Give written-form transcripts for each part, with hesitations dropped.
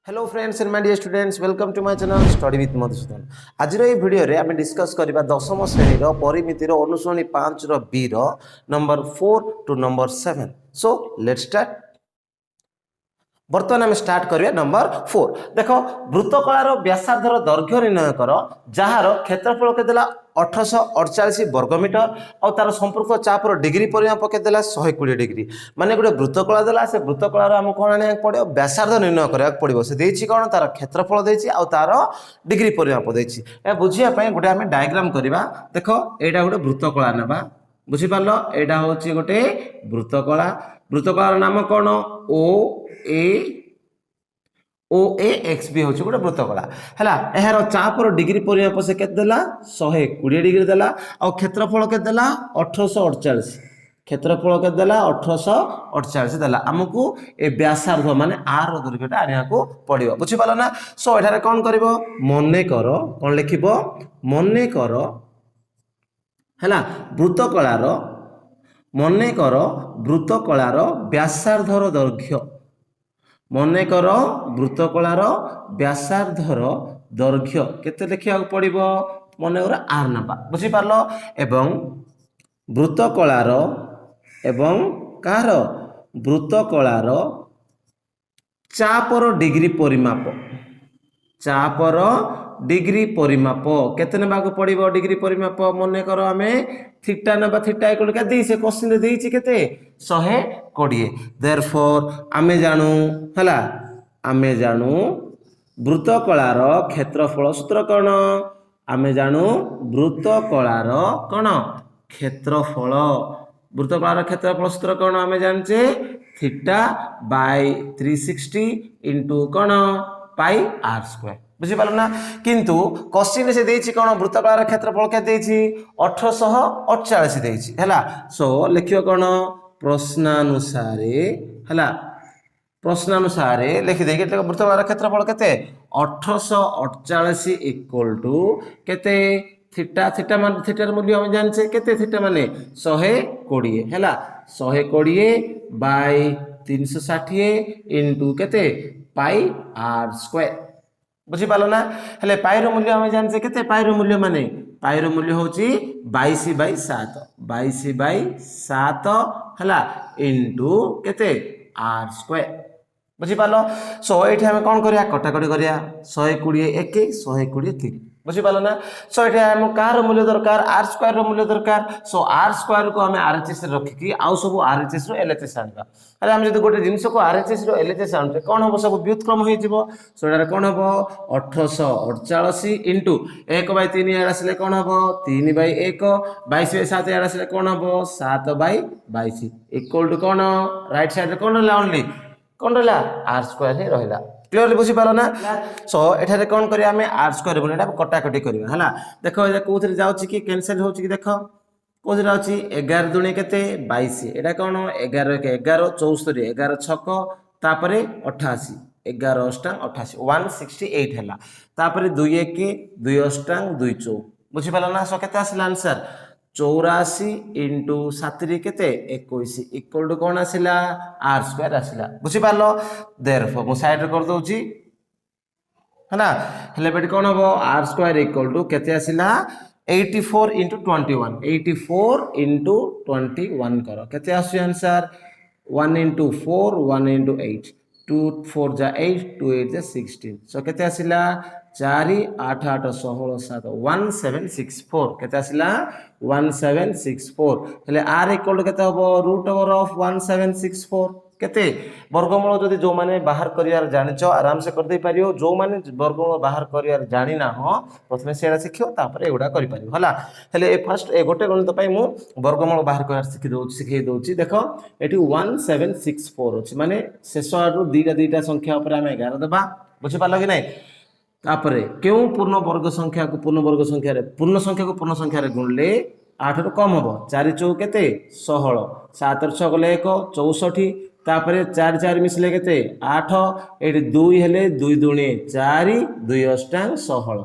Hello friends and my dear students welcome to my channel study with Madhusudan. आज ये video रे आम discuss करबा दशम श्रेणी रो परिमितिर अनुश्रेणी 5 रो बी रो number 4 to number 7। So let's start. बर्तमान आम स्टार्ट करिया नंबर 4। देखो वृत्तकलार व्यासार्धर दैर्घ्य निर्णय कर जार क्षेत्रफल के देला 1848 वर्गमीटर और तार संपर्क चापर डिग्री परिमाप के देला 120 डिग्री। माने गोटे वृत्तकला देला से वृत्तकलार आम कौन आने पड़ो व्यासार्ध निर्णय करा पड़ो से देछि कौन तार क्षेत्रफल देछि और तार डिग्री परिमाप देछि। ए बुझिया पय गोटे आम डायग्राम करबा। देखो एटा गोटे वृत्तकला नेबा बुझि पारलो एटा होछि गोटे वृत्तकला। वृत्तकलार नाम कौन ओ ए एक्स बी होछि गोटे वृत्तकला हैला। एहार चापर डिग्री परिमाप से केते देला 120 डिग्री देला और क्षेत्रफल के देला 1848। क्षेत्रफल के देला 1848 देला हमकु ए व्यासार्ध माने आर दैर्घ्यटा आनिया को पड़िबो बुझि पालो ना। सो एठारे कोन करिवो मने करो कोन लिखिबो मने करो हैला वृत्तकलार मने करो वृत्तकलार व्यासार्धर दैर्घ्य मने कर वृत्तकलार व्यासार्धर दैर्घ्य केते लिखिया पड़िबो मने कर आर नबा बुझि पारलो एवं वृत्तकलार एवं कार वृत्तकलार चापर डिग्री परिमाप चापर डिग्री परिमाप केते नेबाको पड़िबो डिग्री परिमाप मने कर आमे थीटा नबा थीटा इक्वल के देई से क्वेश्चन रे देइछि केते 120। देयरफॉर आमे जानू हला आमे जानू वृत्तकलार क्षेत्रफल सूत्र कोन आमे जानू वृत्तकलार कोन क्षेत्रफल वृत्तकलार क्षेत्रफल सूत्र कोन आमे जानचे थीटा बाय 360 इनटू कोन पाई आर स्क्वायर बुझी पारल ना। किंतु क्वेश्चन से देछि कोन वृत्तकलार क्षेत्रफल के देछि 1848 देछि हैला। सो लिखियो कोन प्रश्नानुसारे हैला प्रश्नानुसारे लिखि दे के वृत्तकलार क्षेत्रफल केते 1848 इक्वल टू केते थीटा थीटा मान थीटार मूल्य हम जानछे केते थीटा माने 120 हैला 120 बाय 360 इनटू केते पाई आर स्क्वायर बुझी पालो ना। हेले पाई रो मूल्य हम जानछे केते पाई रो मूल्य माने पाई रो मूल्य होची 22/7 22/7 हैला इनटू केते आर स्क्वायर बुझी पालो। सो एठी हम कोन करिया कटाकटी करिया 120 1 120 3 बुझी पालो ना। सो एठी हम कार मूल्य दरकार आर स्क्वायर रो मूल्य दरकार। सो आर स्क्वायर को हम आरएचएस रे रखि कि आउ सब आरएचएस रो एलएचएस आनबा। अरे हम जदी गोटे जिंस को आरएचएस रो एलएचएस आनते कोन होबो सब व्युत्क्रम होई जिवो। सो एटारे कोन होबो 1848 इनटू 1/3 एडा आसले कोन होबो 3/1 22/7 एडा आसले कोन होबो 7/22 इक्वल टू कोन राइट साइड रे कोन रहला ओनली कोन रहला आर स्क्वायर हे रहला। क्लियरली बुझी पारो ना। सो एठारे कोन करिया हमें आर स्क्वायर बोले एटा कटाकटी करबा हला। देखो ए कोथरे जाउची कि कैंसिल होची कि देखो कोथरे जाउची 11 दुणे केते 22 एटा कोन 11 के 11 74 11 छक तापरे 88 11 अष्टांग 88 168 हैला तापरे 2 1 2 अष्टांग 2 4 बुझी पालो ना। सो केते आसला आंसर 84 इनटू 7 केते 21 इक्वल टू कोन आसिला आर स्क्वायर आसिला बुझी पालो। देयरफॉर मो साइड रे कर दोची हैना हेले बेटी कोन होबो आर स्क्वायर इक्वल टू केते आसिला 84 इनटू 21 84 इनटू 21 करो केते आसी आंसर 1 इनटू 4 1 इनटू 8 2 4 जा 8 2 8 जा 16 सो केते आसिला 4 8 8 16 7 1764 केते आसिला 1764 हेले r इक्वल टू केते होबो रूट ओवर ऑफ 1764 केते वर्गमूल जदी जो माने बाहर करियार जानिचो आराम से कर दे पारियो जो माने वर्गमूल बाहर करियार जानि ना हो प्रथमे सेडा सिखियो तापर एगुडा करि पारियो हला। हेले फर्स्ट ए गोटे गणित पई मु वर्गमूल बाहर करियार सिखै दोची देखो एठी 1764 अछि माने शेष आडू दीटा संख्या ऊपर हम 11 देबा बुझि पालो कि नै। तापरे केउ पूर्ण वर्ग संख्या को पूर्ण संख्या रे गुणले 8 रु कम होबो 4 4 केते 16 7 6 गले 1 64 तापरे 4 4 मिसले केते 8 एठी 2 हेले 2 दुणे 4 2 अष्टांग 16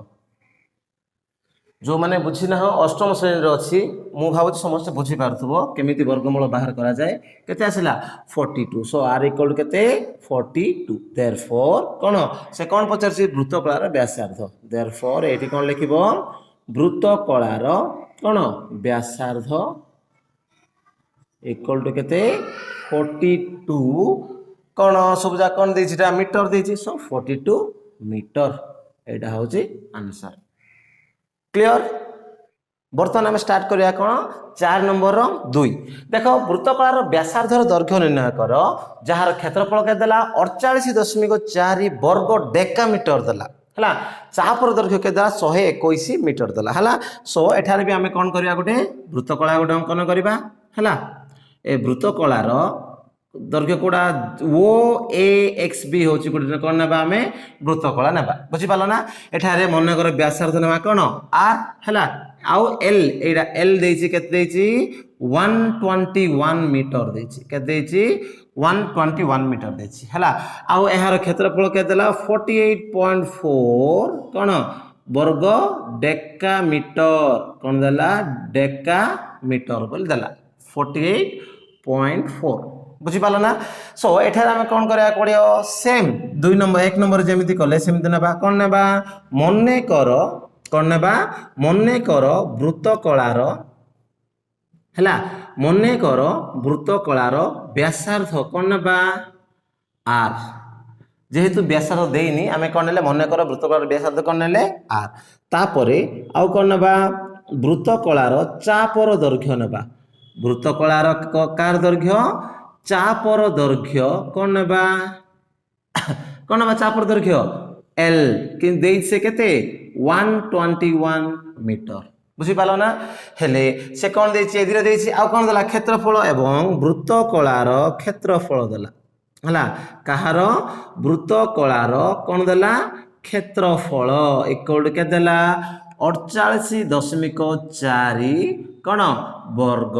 जो मैंने बुझी ना अष्टम श्रेणी अच्छी मु भाव समस्त बुझी पार्थुव केमिति वर्गमूल बाहर करा जाए केते आसिला 42 सो आर इक्वल टू केते 42 देयरफॉर कोन से कोन पचारसी वृत्तकलार व्यासार्ध देयरफॉर एठी कोन लिखिबो वृत्तकलार कोन व्यासार्ध इक्वल टू केते 42 कोन सबजा कोन देछि मीटर देछि सो 42 मीटर एटा होछि आंसर क्लियर। बर्तमान आम स्टार्ट करिया कोन 4 नंबर 2 देख वृत्तकलार व्यासार्धर दैर्घ्य निर्णय कर जार क्षेत्रफल के देला 48.4 वर्ग डेकामीटर देला हला चापर दैर्घ्य के देला 121 मीटर देला हला सो एठारे भी आमे कोन करिया गोटे वृत्तकला गोटे अंकन करिबा हला ए वृत्तकलार दैर्घ्य कोडा ओ ए एक्स बी होची गोटे कोन नेबा आमे वृत्तकला नेबा बुझि पालो ना एठारे मन कर व्यासार्ध नेबा कोन आर हला आउ एल एडा एल देछि केते देछि 121 मीटर देछि केते देछि 121 मीटर देछि हला आउ एहार क्षेत्रफल के देला 48.4 कोन वर्ग डेकामीटर कोन देला डेकामीटर बोल देला 48.4 बुझी पालो ना सो एठार आमे कोन करया पड़ियो सेम 2 नंबर 1 नंबर जेमिति कले सेमिति नेबा कोन नेबा मने कर कोन नेबा मने कर वृत्तकलार हला मने कर वृत्तकलार व्यासार्ध कोन नेबा आर जेहेतु व्यासार्ध देइनी आमे कोन नेले मने कर वृत्तकलार व्यासार्ध कोन नेले आर तापरे आउ कोन नेबा वृत्तकलार चापर दैर्घ्य नेबा वृत्तकलार कार दैर्घ्य चापर दैर्घ्य कोन नेबा चापर दैर्घ्य एल कि देइ से केते 121 मीटर बुझी पालो ना हेले से कोन देछि एदिरे देछि आ कोन देला क्षेत्रफल एवं वृत्तकलार क्षेत्रफल देला हला कहार वृत्तकलार कोन देला क्षेत्रफल इक्वल के देला 48.4 कोन वर्ग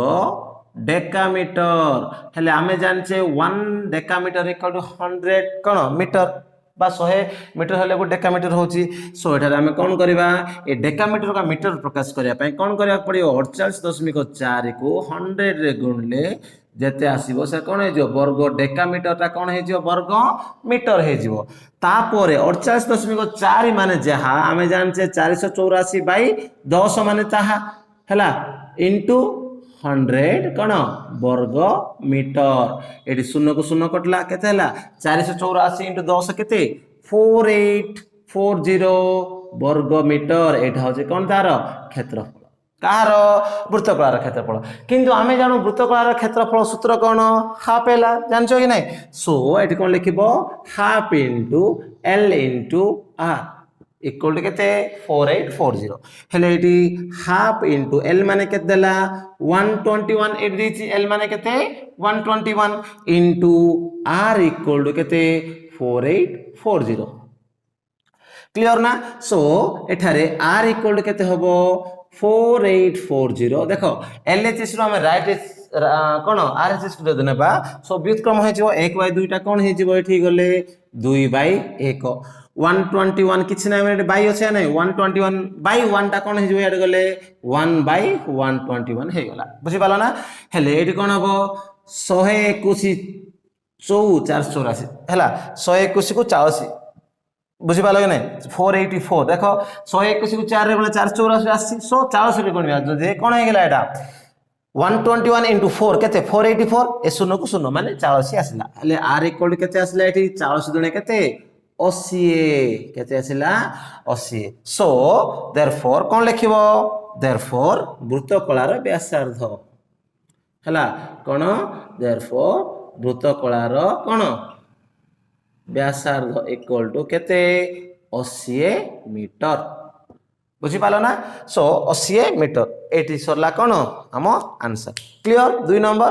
डेकामीटर हेले आमे जानचे 1 डेकामीटर इक्वल टू 100 कोन मीटर बा 100 मीटर हेले गो डेकामीटर होची सो एठारे आमे कोन करबा ए डेकामीटर का मीटर प्रकाश करिया पय कोन करिया पड़ियो 48.4 को 100 रे गुणले जेते आसीबो से कोन हे जो वर्ग डेकामीटर ता कोन हे जो वर्ग मीटर हे जिवो तापरे 48.4 माने जहा आमे जानचे 484 बाई 10 माने ताहा हला इनटू 100 कोन वर्ग मीटर एटी शून्य को शून्य कटला केते हला 484 इंटू 10 केते 4840 वर्ग मीटर एटा होजे कोन तार क्षेत्रफल कार वृत्तकलार क्षेत्रफल किंतु आमे जानो वृत्तकलार क्षेत्रफल सूत्र कोन हाफ एला जानछो कि नै सो एटी कोन लिखिबो half into L into R equal to केते 4840 हेले एटी हाफ इनटू एल माने केते देला 121 एट दिछि एल माने केते 121 इनटू आर इक्वल टू केते 4840 क्लियर ना सो एठारे आर इक्वल टू केते हबो 4840 देखो एलएचएस रो हम राइट कोन आरएचएस को देनेबा सो व्युत्क्रम हे जिवो 1 बाय 2 टा कोन हे जिवो एठी गले 2 बाय 1 121 किछि ना मिनिट बाय अछि नै 121 बाय 1 टा कोन हे जिवो एड गले 1 बाय 121 हे गला बुझि पालो ना हेले एठी कोन हबो 121 484 हला 121 को 84 बुझी पालो कि नै 484 देखो 121 को 4 रे बोले 484 आसी सो 484 रे कोन जे कोन हे गेला एटा 121 into 4 केते 484 ए शून्य को शून्य माने 84 आसला हले r इक्वल केते आसला एठी 84 दुने केते 80 केते आसला 80 सो देयरफॉर कोन लिखिबो देयरफॉर वृत्तकलार व्यासार्ध हला कोन देयरफॉर वृत्तकलार कोन व्यासार्ध इक्वल टू केते 80 मीटर बुझी पालो ना सो 80 मीटर एटी सरला कोन हम आंसर क्लियर 2 नंबर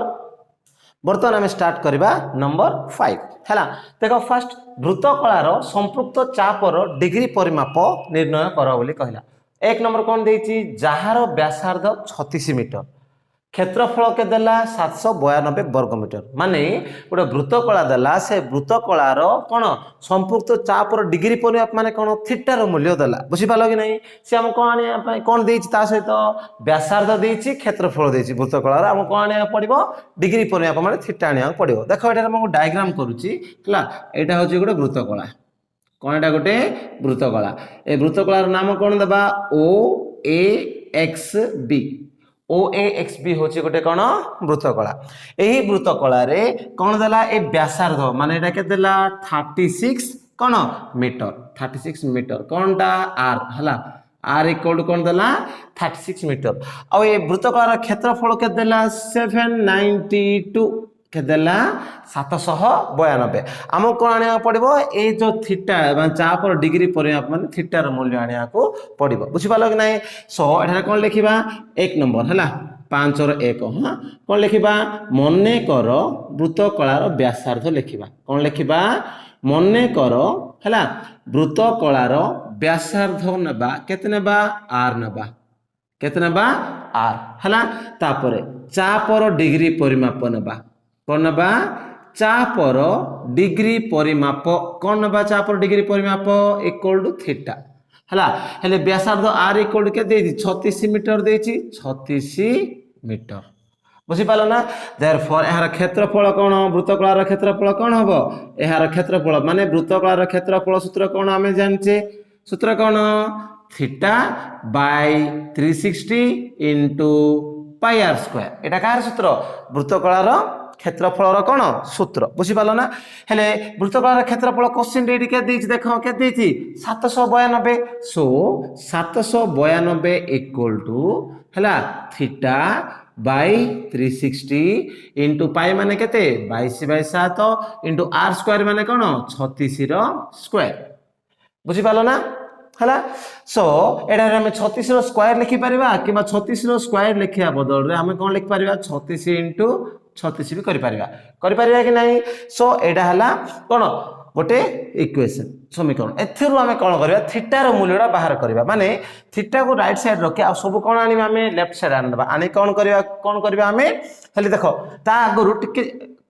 बर्तमान हम स्टार्ट करबा नंबर 5 हैला देखो फर्स्ट वृत्तकलार संपृक्त चापर डिग्री परिमाप निर्णय कर बोली कहला एक नंबर कोन देछि जहार व्यासार्ध 36 मीटर क्षेत्रफल के देला 792 वर्गमीटर माने गोटे वृत्तकला देला से वृत्तकलार कौन संपुक्त चापर डिग्री परिमाप माने कौन थीटार मूल्य देला बुझी पालो कि नहीं से हम कौन आने कौन देछि ता सहित व्यासार्ध देछि क्षेत्रफल देछि वृत्तकलार हम कौन आने पड़िबो डिग्री परिमाप माने थीटा आने पड़िबो देखो एटा हम डायग्राम करूची हला एटा होची गोटे वृत्तकला कौन एटा गोटे वृत्तकला ए वृत्तकलार नाम कौन देबा ओ ए एक्स बी OAXB होची गोटे कौन वृत्तकला यही वृत्तकला रे कौन देला ए व्यासार्ध माने एटा के देला 36 कौन मीटर 36 मीटर कौनटा आर हला आर इक्वल टू कौन देला 36 मीटर आ ए वृत्तकलार क्षेत्रफल के देला 792 के देला 792 आम कौन आने पड़ो ये जो थीटा चापर डिग्री परिमाप माने थीटार मूल्य आने को पड़ो बुझिपाल कि नहीं सो एठारे कौन लिखा 1 नंबर है 5 और 1 हाँ कौन लिखा मने कर वृत्तकलार व्यासार्ध लिखा कौन लिखा मने कर है वृत्तकलार व्यासार्ध नेबा केते नेबा आर नेबा केते नेबा आर है तापर चापर डिग्री परिमाप नेबा कौन नबा चापर डिग्री परिमाप कौन नबा चापर डिग्री परिमाप इक्वल टू थीटा हला हेले व्यासार्ध आर इक्वल टू के देछि 36 मीटर देछि 36 मीटर बुझी पालो ना देयरफॉर एहार क्षेत्रफल कौन वृत्तकलार क्षेत्रफल कौन हबो एहार क्षेत्रफल माने वृत्तकलार क्षेत्रफल सूत्र कौन आमे जानचे सूत्र कौन theta by 360 into pi are square एटा कार सूत्र वृत्तकलार क्षेत्रफल कौन सूत्र बुझीपाल ना हेले वृत्तकलार क्षेत्रफल क्वेश्चन रेडी के देछि देखो के देछि 792 सो 792 इक्वल टू हला थीटा बाय 360 इनटू पाई माने केते 22/7 इनटू आर स्क्वायर माने कौन 36 रो स्क्वायर बुझीपाल ना हला सो एडा रे हम 36 रो स्क्वायर लिखि परिबा किबा 36 रो स्क्वायर लिखिया बदल रे हम कोन लिखि परिबा 36 इनटू 36 भी करि परिबा कि नहीं सो एडा हला कोन गोटे इक्वेशन समीकरण एथिरु हम कोन करबा थीटा रो मूल्यडा बाहर करबा माने थीटा को राइट साइड रखे आ सब कोन आनी हम लेफ्ट साइड आनबा आनी कोन करबा हम खाली देखो ता आगरु टिके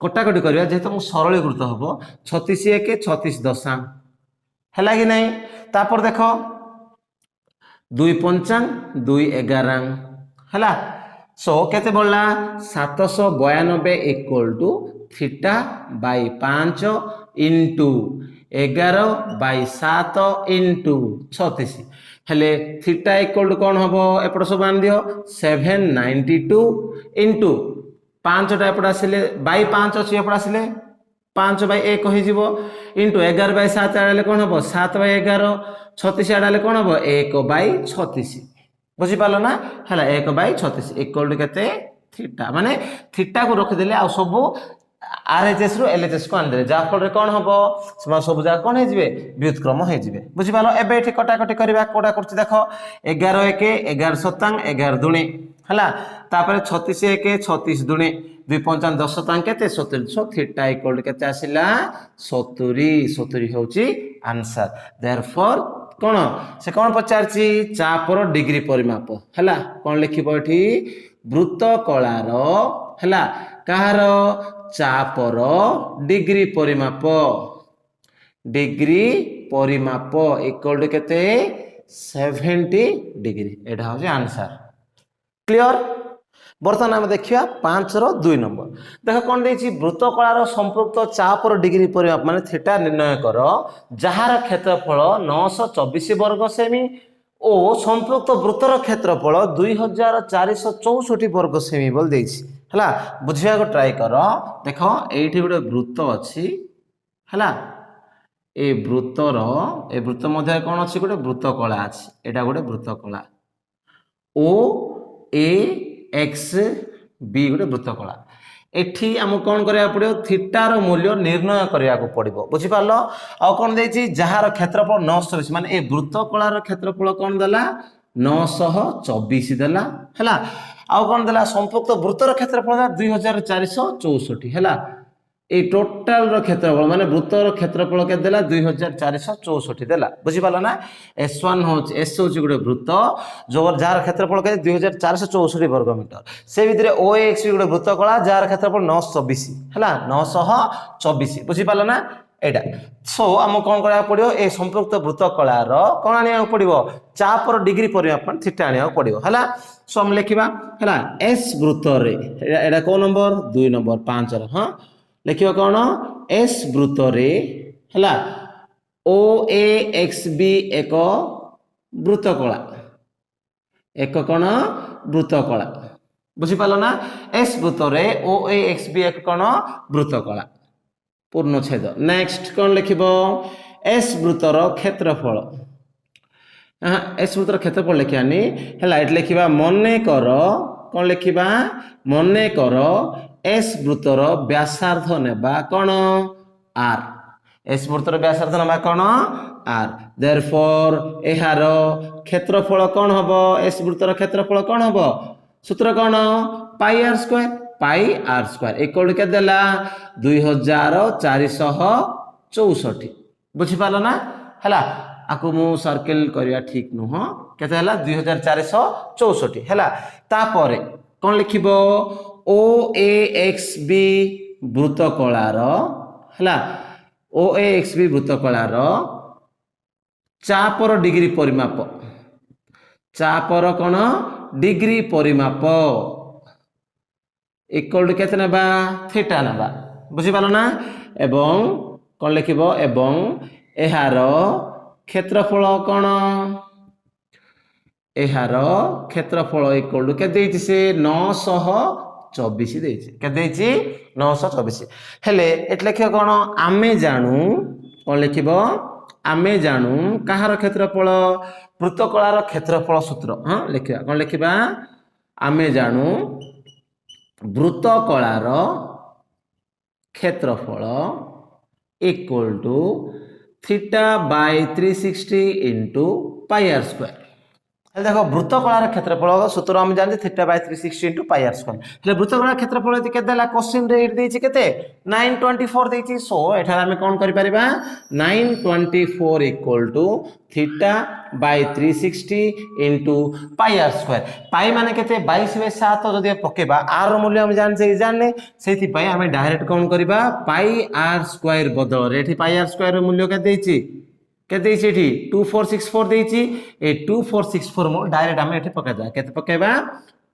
कटाकटी करबा जेतो मु सरलीकृत हबो 36 1 36 दशांश हला कि नहीं तापर देखो 2 पंचांग 2 11 हला सो केते बोलला 792 equal to theta by 5 into 11/7 into 36 हेले थीटा इक्वल टू कौन हम एपट सब आन दियो 792 इनटू 5 टा एपट आसिले बाय 5 अछि एपट आसिले 5/1 हो जीवो इनटू 11/7 आले कौन हम 7/11 36 आले कौन हम 1/36 बुझी पालो ना हला 1/36 इक्वल टू केते थीटा माने थीटा को रख देले आ सब आरएचएस रो एलएचएस को आन देले जा फल रे कोन हबो सब जा कोन हे जिवे व्युत्क्रम हे जिवे बुझी पालो एबे एठी कटाकटी करबा कोडा करछि देखो 11 1 11 शतांग 11 दुणे हला तापर 36 1 36 दुणे 2 पंचांग 10 शतांग केते 70 सो थीटा इक्वल टू केते आसिला 70 होची आंसर देयरफॉर कौन से कौन पचारछि चापर डिग्री परिमाप हला कौन लिखिबो एठी वृत्तकलार हला कहार चापर डिग्री परिमाप इक्वल टू केते 70 डिग्री एटा हो आंसर क्लियर बर्तमान आम देखिया 5 रो 2 नंबर देख कौन देछि वृत्तकलार संपृक्त चापर डिग्री परिमाप माने थीटा निर्णय कर जहार क्षेत्रफल 924 वर्ग सेमी और संपृक्त वृत्तर क्षेत्रफल 2464 वर्ग सेमी बोल देछि हला बुझिया को ट्राई कर देखो एठी गोटे वृत्त अछि हला ए वृत्त मध्य कौन अछि गोटे वृत्तकला अछि एटा गोटे वृत्तकला ओ ए एक्स बी गोटे वृत्तकला एठी हम कौन करिया पड़ियो थीटार मूल्य निर्णय करिया को पड़िबो बुझि पालो आ कौन देछि जहार क्षेत्रफल 924 माने ए वृत्तकलार क्षेत्रफल कौन देला 924 देला हला आ कौन देला संपुक्त वृत्तर क्षेत्रफल 2464 हला এই টোটাল ক্ষেত্রফল মানে বৃত্তর ক্ষেত্রফল কেতে দেলা 2464 দেলা বুঝিপারল না S1 হচ্ছে S হচ্ছে গোটে বৃত্ত যার ক্ষেত্রফল কেতে 2464 বর্গ মিটার সে ভিতরে OAX গোটে বৃত্ত কলা যার ক্ষেত্রফল 924 হলা 924 বুঝিপারল না এইটা সো আমি কোন করা পড়িব এই সম্পৃক্ত বৃত্ত কলার কোন আনিয়া পড়িব চাপর ডিগ্রি পরিমাপ থিটা আনিয়া পড়িব হলা সো আমি লিখিবা হলা S বৃত্তরে এটা কোন নম্বর 2 নম্বর 5 র হ্যাঁ लिखियो कौन एस वृत्तरे है OAXB एक वृत्तकला एक कौन वृत्तकला बुझीपाल ना एस वृत्तरे OAXB एक कौन वृत्तकला पूर्णछेद नेक्स्ट कौन लिखिब एस वृत्तर क्षेत्रफल एस वृत्तर क्षेत्रफल लिखानी है लिखा मने कर कौन लिखा मने कर एस वृत्तर व्यासार्ध नेबा कौन आर एस वृत्तर व्यासार्ध नेबा कौन आर देयरफॉर एहार क्षेत्रफल कौन हबो एस वृत्तर क्षेत्रफल कौन हबो सूत्र कौन पाई आर स्क्वायर इक्वल के देला 2464 बुझी पालो ना हला आकु मु सर्किल करिया ठीक नुह केते हला 2464 हला तापरे कौन लिखिबो OAXB वृत्तकलार है OAXB वृत्तकलार चापर डिग्री परिमाप चापर कौन डिग्री परिमाप इक्वल टू केते नेबा थीटा नेबा बुझिपाल ना एवं कौन लिखिबो एवं एहार क्षेत्रफल कौन एहार क्षेत्रफल इक्वल टू के देइछि से 924 देइछि के देइछि 924 हेले एट लिखियो कोन आमे जानू कोन लिखिबो आमे जानू कहार क्षेत्रफल वृत्तकलार क्षेत्रफल सूत्र हां लिखिबा कोन लिखिबा आमे जानू वृत्तकलार क्षेत्रफल equal to theta by 360 into pi are square देखो वृत्तकलार क्षेत्रफल सूत्र हम जानते theta by 360 into pi are square हेले वृत्तकलार क्षेत्रफल केते देला क्वेश्चन रे देछि केते 924 देछि सो एठा हम कोन करि परिबा 924 equal to theta by 360 into pi are square pi माने केते 22/7 जदि पकेबा आर रो मूल्य हम जानने सेति पई हम डायरेक्ट कोन करिबा पाई आर स्क्वायर बदल रे एठी पाई आर स्क्वायर रो मूल्य के देछि के देछि एठी 2464 देछि ए 2464 मो डायरेक्ट हम एठी पकेबा केते पकेबा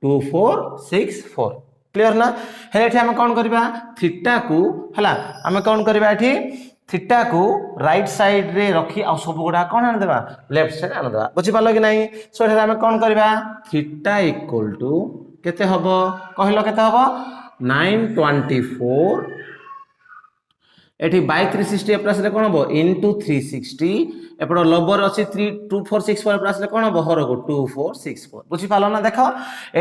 2464 क्लियर ना हे एठी हम कोन करबा थीटा को हला हम कोन करबा एठी थीटा को राइट साइड रे रखी आ सब गुडा कोन आन देबा लेफ्ट साइड आन देबा बुझि पालो कि नहीं सो एठी हम कोन करबा थीटा इक्वल टू केते हबो कहलो केते हबो 924 एठी बाय 360 प्लस ले कोन हबो इनटू 360 एपड लबर अछि 2464 प्लस ले कोन हबो हर को 2464 बुझि पालो ना देखो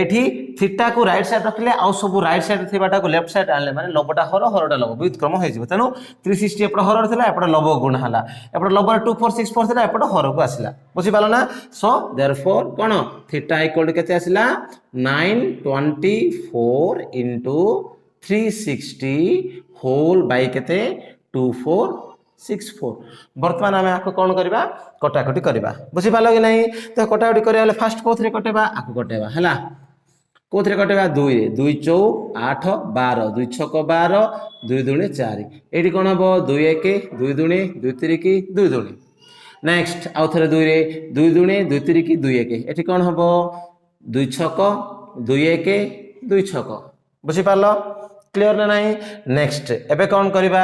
एठी थीटा को राइट साइड रखले आ सब राइट साइड थिबाटा को लेफ्ट साइड आनले माने लबटा हर हरटा लब व्युत्क्रम होय जिवो तनो 360 एपड हर थिला एपड लब गुण हला एपड लबर 2464 थिला एपड हर को आसिला बुझि पालो ना सो देयरफॉर कोन थीटा इक्वल टू केते आसिला 924 इनटू 360 होल बाय केते 2464 वर्तमान आमे आको कोन करबा कटाकटी करबा बुझि पालो कि नहीं तो कटाकटी करिया ले फास्ट कोथरे कटेबा आको कटेबा हला कोथरे कटेबा 2 रे 2 4 8 12 2 6 12 2 2 4 एठी कोन हबो 2 1 2 2 2 3 की 2 2 नेक्स्ट आउ थरे 2 रे 2 2 2 3 की 2 1 एठी कोन हबो 2 6 2 1 2 6 बुझि पालो क्लियर ना नहीं नेक्स्ट एबे कोन करबा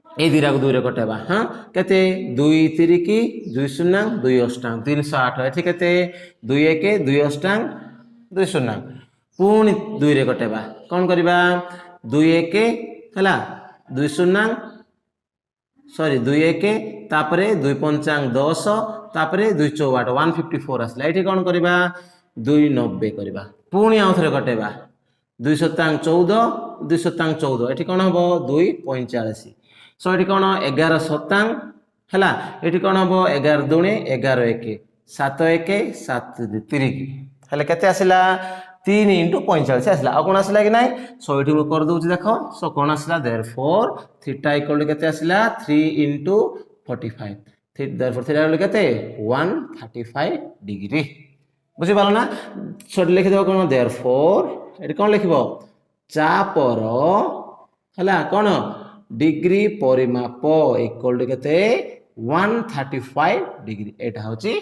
ए दिरा को 2 रे कटेबा हां केते 2 3 की 2 0 2 अष्टांग 308 एठी केते 2 1 2 अष्टांग 2 0 पुनी 2 रे कटेबा कोन करबा 2 1 हला 2 0 सॉरी 2 1 तापरे 2 पंचांग 10 तापरे 2 4 154 आसला एठी कोन करबा 2 90 करबा पुनी आउथरे कटेबा 2 शतांग 14 2 शतांग 14 एठी कोन हबो 2 45 सो एठी कोन 11 शतांग हला एठी कोन हबो 11 दुणे 11 1 7 1 7 3 हले केते आसिला 3 इंटू 45 आसला आ कौन आसला कि नहीं सो ये कर दूँ देख सो कौन आसला देयरफॉर थीटा इक्वल टू केते आसला 3 इंटू 45 देयरफॉर थीटा इक्वल केते 135 डिग्री बुझी पालो ना सो लिखि देबो कोन देयरफॉर एटी कोन लिखिबो चापर हला कोन डिग्री परिमाप इक्वल टू केते 135 डिग्री एटा होची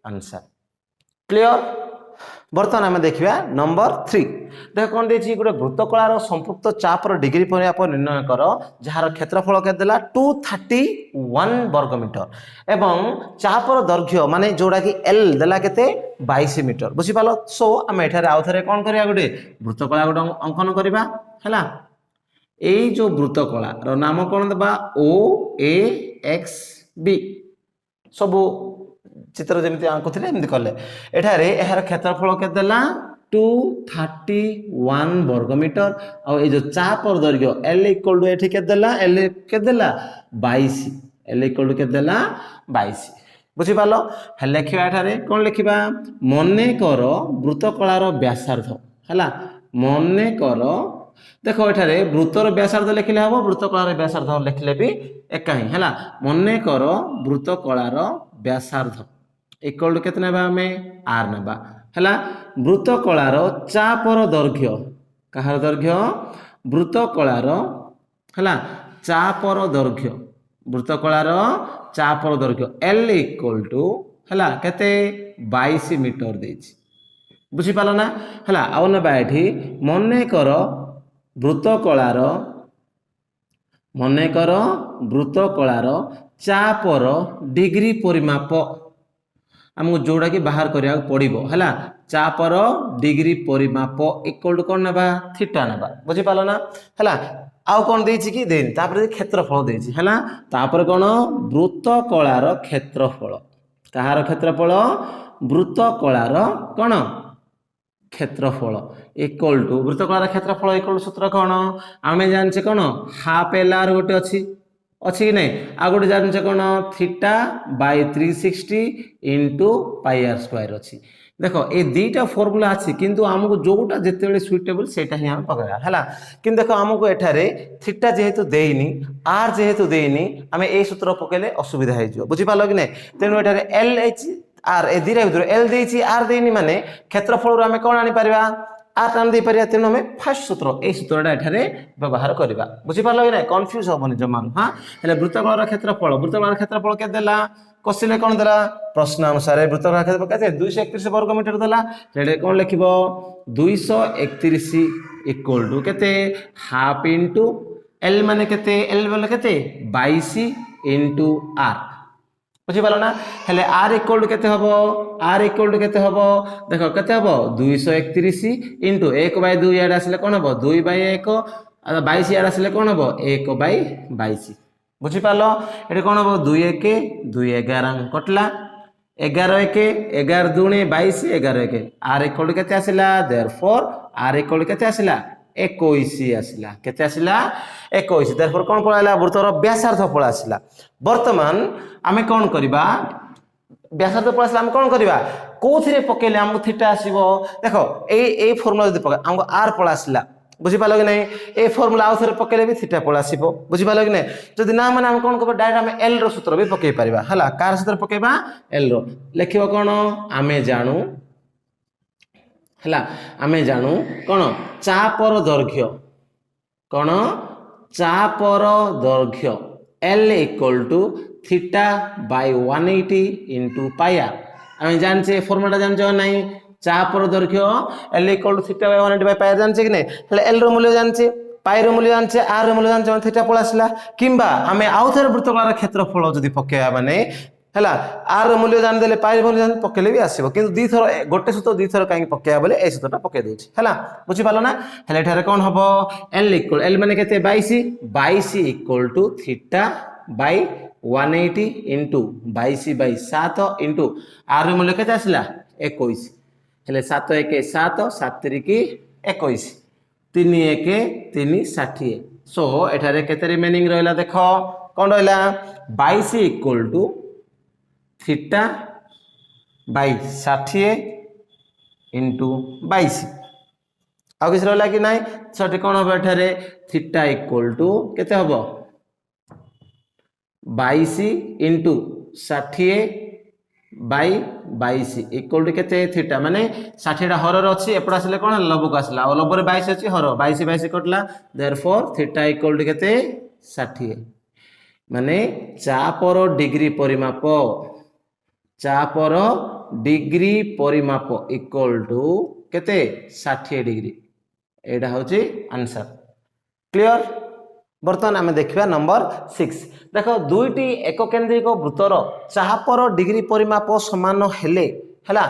आंसर क्लियर बर्तमान आम देखा नंबर 3 देख कौन देखिए गोटे वृत्तकलार संपृक्त चापर डिग्री परिमाप निर्णय कर जार क्षेत्रफल के 231 वर्गमीटर एवं चापर दैर्घ्य माने जोड़ा कि एल देला केते 22 मीटर बुझिपाल सो आम एठारे आउ थे कौन करिया गोटे वृत्तकला गोटे अंकन करवा है यही जो वृत्तकला नाम कौन देबा ओ ए एक्स बी सबू चित्र जमी आंकुले एमती कले एठारे यार क्षेत्रफल के 231 वर्गमीटर और ये जो चापर दैर्घ्य एल इक्वल टू एठी के एल के 22 एल इक्वल टू के 22 बुझी पालो है लिखा एठारे कौन लिखा मने कर वृत्तकलार व्यासार्ध है मने कर देख एठारे वृत्तर व्यासार्ध लिखले हम वृत्तकलार व्यासार्ध लिखले भी एका ही है मने कर वृत्तकलार व्यासार्ध इक्वल टू केते नेबा हमें आर नेबा है वृत्तकलार चापर दैर्घ्य कहार दैर्घ्य वृत्तकलार है चापर दैर्घ्य वृत्तकलार चापर दैर्घ्य एल इक्वल टू है केते 22 मीटर देछि बुझिपाल ना है आउ नेबा एठी मने कर वृत्तकलार चापर डिग्री परिमाप आमको जोड़ा कि बाहर करिया पड़िबो हला चापर डिग्री परिमाप इक्वल टू कोन नेबा थीटा नेबा बुझि पालो ना हला आउ कोन देछि कि देन तापर क्षेत्रफल देछि हला तापर कोन वृत्तकलार क्षेत्रफल कहार क्षेत्रफल वृत्तकलार कोन क्षेत्रफल इक्वल टू वृत्तकलार क्षेत्रफल इक्वल टू सूत्र कोन आमे जानछे कोन हाफ एल आर गोटे अच्छी कि नहीं आ गोटे जानते कौन theta by 360 into pi are square अच्छी देख ये दुईटा फर्मुला अच्छी किंतु आमको जोटा जिते सुइटेबल से पकड़ा है कि देख आमको एठारे थीटा जेहेतु देनी आर जेहेतु देनी आम ए सूत्र पकेले असुविधा हो बुझिपाल कि नहीं तेणु एठारे एल एच आर ए दुईटा भर एल देछि आर देनी माने क्षेत्रफल आम कौन आनीपर आर टाइम दे पारिया तेणु आम फास्ट सूत्र ए सूत्रटा एठारे व्यवहार करवा बुझिपाल कि ना कन्फ्यूज हेनी जमार हाँ वृत्तकलार क्षेत्रफल के देला क्वेश्चन कौन देला प्रश्न अनुसार वृत्तकलार क्षेत्रफल के 231 वर्गमीटर देला से कौन लिख 231 इक्वल टू केते हाफ इंटू एल माने केते एल बोले केते 22 इंटू आर बुझिपाल ना हेले आर इक्वल टू केते हबो आर इक्वल टू केते हबो देखो केते हबो 231 इंटू 1/2 याड आसले कोन हबो 2/1 22 याड आसले कोन हबो 1/22 बुझिपाल एटे कोन हबो 2 1 2 11 कटला 11 1 11 दूनी 22 11 1 आर इक्वल टू केते आसला देयरफॉर आर इक्वल टू केते आसला 21 आसला केते आसला 21 देयरफॉर कोन पळाला वृत्तर व्यासार्ध पळा आसला वर्तमान आमे कोन करबा व्यासार्ध पळा आसला आमे कोन करबा कोथिरे पकेले हमको थीटा आसीबो देखो ए फॉर्मूला जदि पका हमको आर पळा आसला बुझिपाल कि नहीं ए फॉर्मूला आउ थरे पकेले भी थीटा पळा आसीबो बुझिपाल कि नहीं जदि ना माने हम कोन करबा डायरेक्ट हम एल रो सूत्र भी पकेई परिबा हला कार सूत्र पकेबा एल रो लिखिबो कोन आमे जानू हला आमे जानू कोन चापर दैर्घ्य कोन चापर दैर्घ्य L equal to theta by 180 into pi R आम जानचे फॉर्मूला जानचे नहीं चापर दैर्घ्य L equal to theta by 180 by pi R जानचे कि नहीं एल रो मूल्य जानचे पाई रो मूल्य जानचे आर रो मूल्य जानचे थीटा पळ आसला किंबा आमे आउ थरे वृत्तकलार क्षेत्रफल जदि पकेया माने हला आर रो मूल्य जान देले पाई रो मूल्य जान पकेले भी आसीबो किंतु दी थरो गोटे सूत्र दी थरो काई पकेया बोले ए सूत्रटा पके दोछि हला बुझि पालो ना हले एठारे कोन हबो एल इक्वल एल माने केते 22 equal to theta by 180 into 22/7 into R रो मूल्य केते आसला 21 हेले 7 1 7 7 3 21 3 1 3 60 सो एठारे केते रिमेनिंग रहला देखो कोन रहला 22 equal to theta by 60 into 22 आउ किसी रहा कि नाई सेठी कौन हम एठारे थीटा इक्वल टू केते हम 22 इंटू 60 बाई 22 इक्वल टू केते थीटा माने 60 टा हरर अछि एपडा आसले कोन लबक आसला और लबर 22 अछि हर 22 22 कटला देयरफॉर थीटा इक्वल टू केते 60 माने चापर डिग्री परिमाप इक्वल टू केते 60 डिग्री एटा होची आंसर क्लियर। बर्तमान आम देखा नंबर 6 देख दुईटी एक केन्द्रिक वृत्तर चापर डिग्री परिमाप समान हेले हला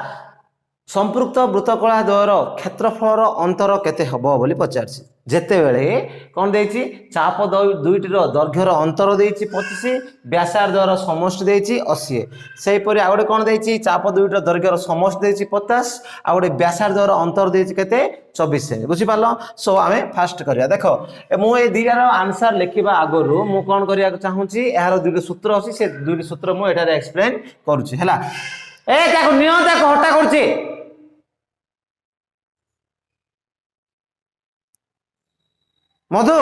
संपृक्त वृत्तकला द्वयर क्षेत्रफल अंतर केते हबो बोली पचारछि जेतेबेले कोन देछि चाप दुईटीर दैर्घ्यर अंतर देछि 25 व्यासार्धर समष्टि देछि 80 सेहि परि आ गोटे कोन देछि चाप दुईटीर दैर्घ्यर समष्टि देछि 50 आ गोटे व्यासार्धर अंतर देछि केते 24 सेमी बुझि पालो। सो आमे फास्ट करिया देखो मु ए दिगार आंसर लिखिबा आगरु मु कोन करिया चाहूछि एहार दुईटी सूत्र अछि से दुईटी सूत्र मु एठारे एक्सप्लेन करूछि हला ए ताको नियंता को हटा करछि मधु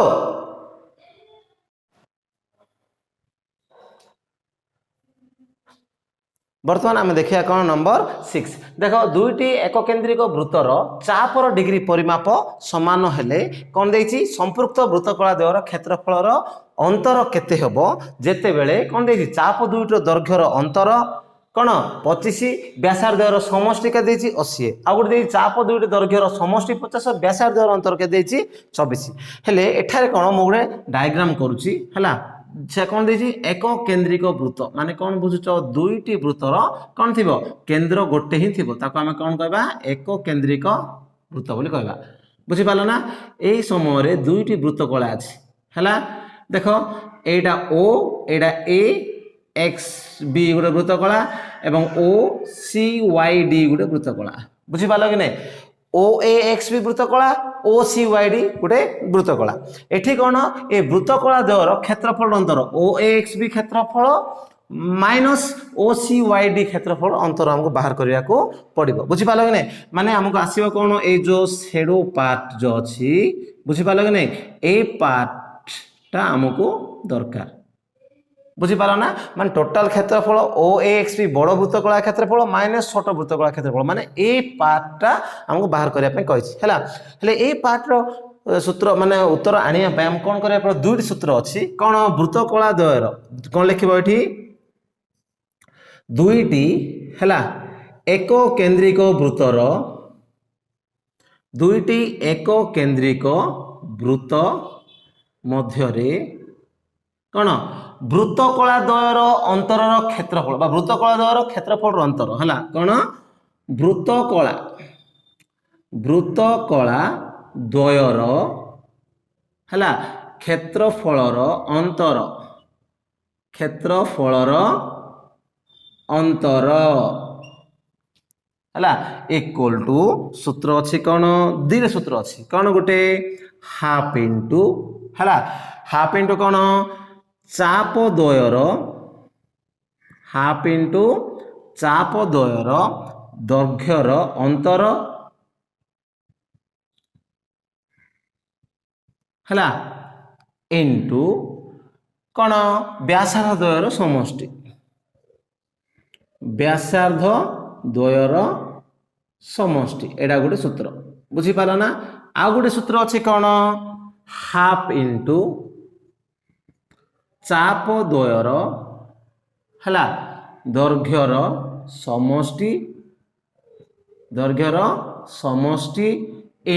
बर्तमान आम देखिया कौन नंबर 6 देख दुईटी एक केन्द्रिक वृत्तर चापर डिग्री परिमाप समान हेले कौन देछि संपृक्त वृत्तकला द्वयर क्षेत्रफल अंतर केते हबो जेतेबेले कौन देछि चाप दुईटीर दैर्घ्यर अंतर कौन 25 व्यासार्धर समष्टि के देछि 80 आ गोटे देछि चाप दुईटी दैर्घ्यर समष्टि 50 व्यासार्धर अंतर के देछि 24 हेले एठारे कौन मु गोटे डायग्राम करूछि हला से कौन देछि एक केन्द्रिक वृत्त माने कौन बुझुच दुईटी वृत्तर कौन थिबो केंद्र गोटे ही थिबो ताको आमे कौन कहबा एक केन्द्रिक वृत्त बोली कहबा बुझि पालो ना एई समय रे दुईटी वृत्तकला अछि हला देखो एटा ओ एटा ए एक्स बी गोटे वृत्तकला एवं ओ सी वाई डी गोटे वृत्तकला बुझि पालो कि नै ओ ए एक्स बी वृत्तकला ओ सी वाई डी गोटे वृत्तकला एठी कोन ए वृत्तकला द्वयर क्षेत्रफल अंतर ओ ए एक्स बी क्षेत्रफल माइनस ओ सी वाई डी क्षेत्रफल अंतर हमको बाहर करिया को पड़िबो बुझि पालो कि नै माने हमको आसीबो कोन ए जो शेडो पार्ट जो अछि बुझि पालो कि नै ए पार्ट ता हमको दरकार बुझी पाला ना मान टोटल क्षेत्रफल ओ ए एक्स बी बड़ वृत्तकला क्षेत्रफल माइनस छोट वृत्तकला क्षेत्रफल माने ए पार्टटा हमको बाहर करिया पे कहिछि हला हेले ए पार्ट रो सूत्र माने उत्तर आनिया पे हम कोन करिया पर दुईटी सूत्र अछि कोन वृत्तकला द्वयर कोन लिखिबो एठी दुईटी हला एक केन्द्रिक वृत्तर दुईटी एक केन्द्रिक वृत्त मध्यरे कौन वृत्तकला द्वयर अंतर क्षेत्रफल बा वृत्तकला द्वयर क्षेत्रफल अंतर हला कौन वृत्तकला द्वयर हला क्षेत्रफलर अंतर हला इक्वल टू सूत्र अछि कौन दुईटा सूत्र अछि कौन गोटे हाफ इंटू हला हाफ इंटू कौन चाप द्वयर हाफ इंटू चाप द्वयर दैर्घ्यर अंतर हला इंटू कौन व्यासार्ध द्वयर समष्टि व्यासार्ध द्वयर समष्टि एटा गोटे सूत्र बुझी पाला ना आ गोटे सूत्र अछि कौन हाफ इंटू चाप द्वयर हला दैर्घ्यर समष्टि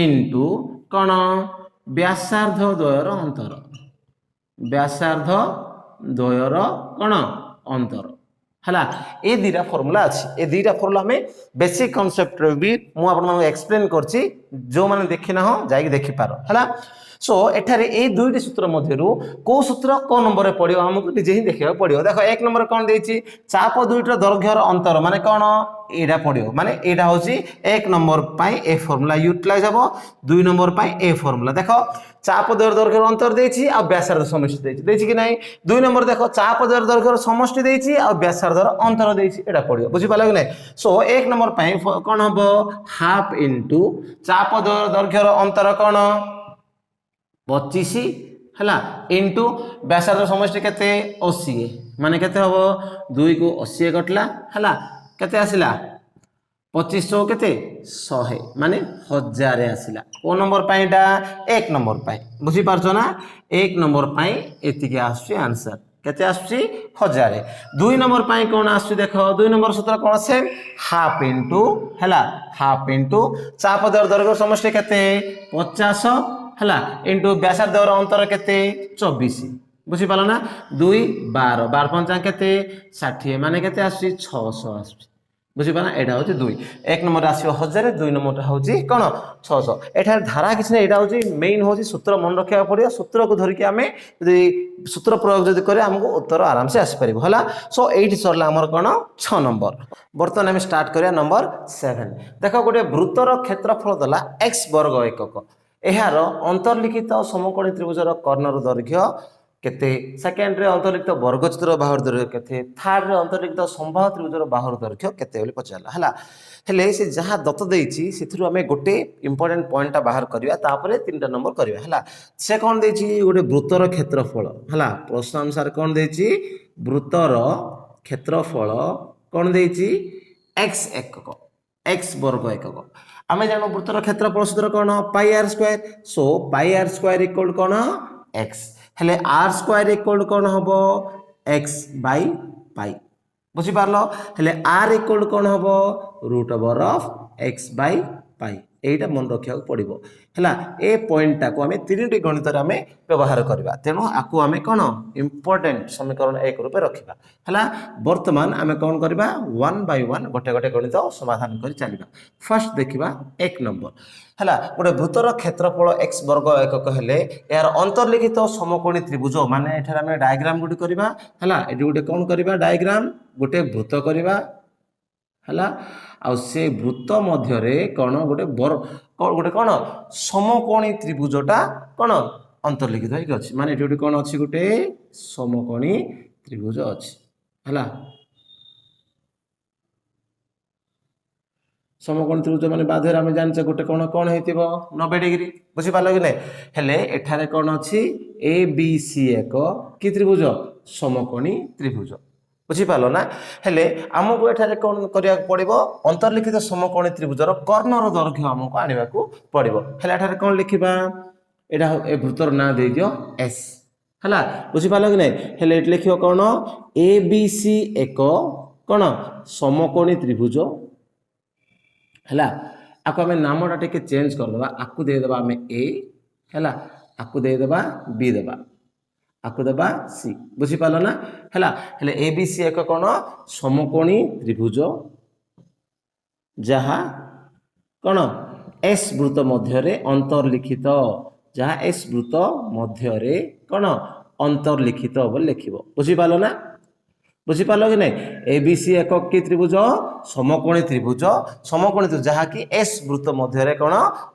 इंटू कौन व्यासार्ध द्वयर कौन अंतर हला ए दीटा फॉर्मूला अछि ए दीटा फॉर्मूला में बेसिक कांसेप्ट भी मु आपन एक्सप्लेन करछि जो माने देखि ना हो जाई देखि पारो हला सो एठारे ए दुईटी सूत्र मध्यरु को सूत्र को नंबर रे पडियो हमकु निजे ही देखिया पडियो देखो एक नंबर कोन देछि चाप दुईटर दैर्घ्यर अंतर माने कोन एडा पडियो माने एडा होछि एक नंबर पाई ए फार्मूला यूटिलाइज हबो दुई नंबर पाई ए फार्मूला देखो चाप दैर्घ्यर अंतर देछि आ व्यासार्ध समष्टि देछि कि नाही दुई नंबर देखो चाप दैर्घ्यर समष्टि देछि आ व्यासार्ध अंतर देछि एडा पडियो बुझि पालो कि नाही सो एक नंबर पाई कोन हबो हाफ इंटू चाप दैर्घ्यर अंतर कौन 25 है इंटू व्यासार्ध समष्टि केते 80 माने केते हबो 2 को 80 कटला है केते आसिला 2500 केते 100 माने 1000 आसिला को नंबर पाइटा 1 नंबर पाइ बुझी पारछो ना 1 नंबर पाइ एतिके आसुची आंसर केते आसुची 1000 2 नंबर पाइ कोन आसुची देखो 2 नंबर सूत्र कोन से हाफ इंटू हैला हाफ इंटू चाप दैर्घ्य समष्टि केते 50 हैला इंटू व्यासार्ध अंतर केते 24 बुझी पालो ना 2 12 12 पंचा केते 60 माने केते आसुची 600 आसुची बुझी पाना एटा होची 2 1 नंबर आसीओ 1000 2 नंबर होची कोन 600 एठार धारा किछ नै एटा होची मेन होची सूत्र मन रखिया पड़ियो सूत्र को धरि के हमें यदि सूत्र प्रयोग जदि करे हमको उत्तर आराम से आसी परिबो हला सो एठी सरला हमर कोन 6 नंबर बर्तन हम स्टार्ट करिया नंबर 7 देखो गोटे वृत्तर क्षेत्रफल दला x वर्ग एकक एहार अंतर्लिखित समकोणी त्रिभुजर कर्णर दैर्घ्य केते सेकेंड रे अंतर्लिखित वर्गचित्र बाहुर दैर्घ्य केते थर्ड रे अंतर्लिखित संबाहु त्रिभुजर बाहुर दैर्घ्य केते बोली पचारला हला हेले से जहा दत्त देइची सेथुरु हमें गोटे इंपोर्टेंट पॉइंट बाहर करिया तापरे तीनटा नंबर करिया हला से कोन देइची गोटे वृत्तर क्षेत्रफल हला प्रश्न अनुसार कोन देइची वृत्तर क्षेत्रफल कोन देइची x एकक x वर्ग एकक आमे जानो वृत्तर क्षेत्रफल सूत्र कोन पाई r स्क्वायर सो पाई r स्क्वायर इक्वल कोन x हेले r स्क्वायर इक्वल कोन हबो x बाय पाई बुझी पारलो हेले r इक्वल कोन हबो root over of x by pi एटा मन रखिया पड़िबो हला ए पॉइंट टा को हमें तीनटी गणित रे हमें व्यवहार करबा तेनो आकु हमें कोन इंपोर्टेंट समीकरण 1 रूपे रखिबा हला वर्तमान हमें कोन करबा 1 बाय 1 गोटे गोटे गणित समाधान करि चलिबा फर्स्ट देखिबा 1 नंबर हला गोटे वृत्तर क्षेत्रफल x वर्ग एकक हेले यार अंतर्लिखित समकोणी त्रिभुज माने एठार हमें डायग्राम गुडी करबा हला एडी गोटे कोन करबा डायग्राम गोटे वृत्त करबा हला आ से वृत्त मध्य रे कोन गोटे गोटे कोन समकोणी त्रिभुजटा कोन अंतर्लिखित होई अछि माने एडी गोटे कोन अछि गोटे समकोणी त्रिभुज अछि हला समकोण त्रिभुज माने बाधर हम जानचे गोटे कोन कोन हेतिबो 90 डिग्री बुझी पालो कि नै हेले एठारे कोन अछि ए बी सी एक कि त्रिभुज समकोणी त्रिभुज बुझी पालो ना हेले हमको एठारे कोन करिया पड़िबो अंतर्लिखित समकोणी त्रिभुजर कर्णर दैर्घ्य हमको आनिबा को पड़िबो हेले एठारे कोन लिखिबा एटा ए वृत्तर ना दे दियो s हला बुझी पालो कि नै हेले एट लिखियो कोन ए बी सी एक कोन समकोणी त्रिभुज हला आको हमें नामटा टिके चेंज कर देबा आकु दे देबा हमें ए हला आकु दे देबा बी देबा आकु देबा सी बुझी पालो ना हला हेले ए बी सी एक कोन समकोणी त्रिभुज जहा कोन एस वृत्त मध्य रे अंतर्लिखित जहा एस वृत्त मध्य रे कोन अंतर्लिखित बोल लिखिबो बुझी पालो ना बुझी पालो कि नै एबीसी एकक की त्रिभुज समकोणी त्रिभुज जहा कि एस वृत्त मध्य रे कोन